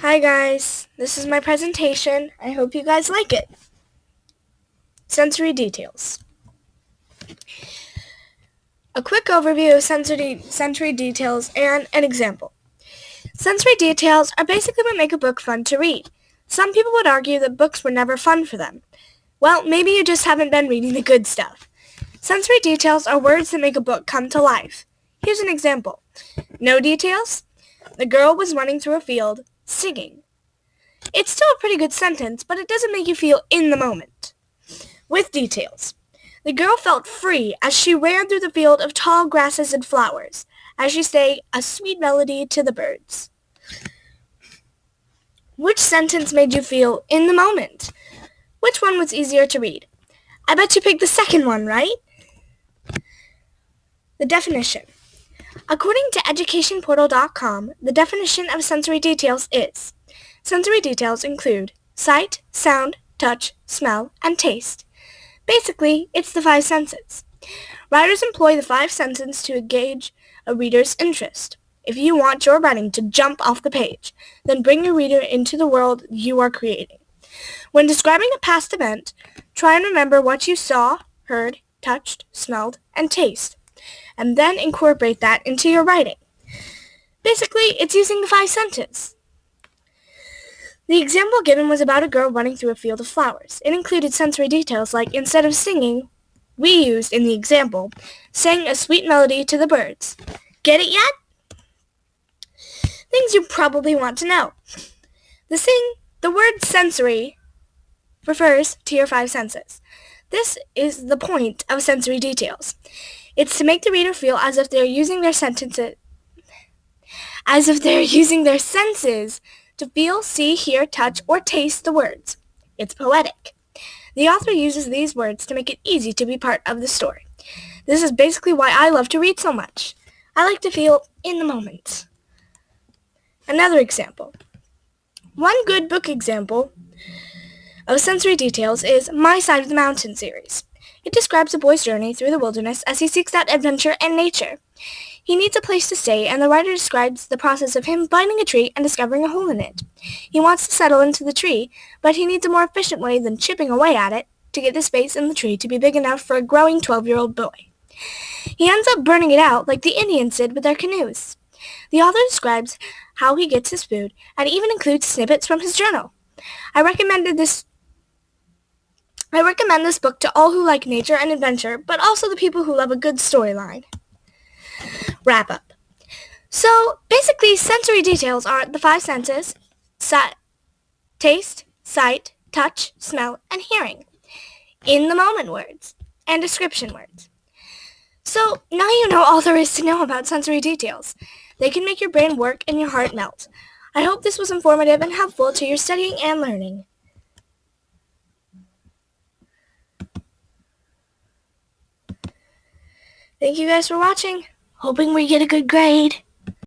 Hi guys, this is my presentation. I hope you guys like it. Sensory details. A quick overview of sensory details and an example. Sensory details are basically what make a book fun to read. Some people would argue that books were never fun for them. Well, maybe you just haven't been reading the good stuff. Sensory details are words that make a book come to life. Here's an example. No details? The girl was running through a field, singing. It's still a pretty good sentence, but it doesn't make you feel in the moment. With details. The girl felt free as she ran through the field of tall grasses and flowers, as she sang a sweet melody to the birds. Which sentence made you feel in the moment? Which one was easier to read? I bet you picked the second one, right? The definition. According to educationportal.com, the definition of sensory details is: sensory details include sight, sound, touch, smell, and taste. Basically, it's the five senses. Writers employ the five senses to engage a reader's interest. If you want your writing to jump off the page, then bring your reader into the world you are creating. When describing a past event, try and remember what you saw, heard, touched, smelled, and tasted, and then incorporate that into your writing. Basically, it's using the five senses. The example given was about a girl running through a field of flowers. It included sensory details like, instead of singing, we used, in the example, sang a sweet melody to the birds. Get it yet? Things you probably want to know. The word sensory refers to your five senses. This is the point of sensory details. It's to make the reader feel as if they're using their senses to feel, see, hear, touch, or taste the words. It's poetic. The author uses these words to make it easy to be part of the story. This is basically why I love to read so much. I like to feel in the moment. Another example. One good book example of sensory details is My Side of the Mountain series. It describes a boy's journey through the wilderness as he seeks out adventure and nature. He needs a place to stay, and the writer describes the process of him finding a tree and discovering a hole in it. He wants to settle into the tree, but he needs a more efficient way than chipping away at it to get the space in the tree to be big enough for a growing 12-year-old boy. He ends up burning it out like the Indians did with their canoes. The author describes how he gets his food and even includes snippets from his journal. I recommend this book to all who like nature and adventure, but also the people who love a good storyline. Wrap up. So, basically, sensory details are the five senses: taste, sight, touch, smell, and hearing. In the moment words and description words. So, now you know all there is to know about sensory details. They can make your brain work and your heart melt. I hope this was informative and helpful to your studying and learning. Thank you guys for watching. Hoping we get a good grade.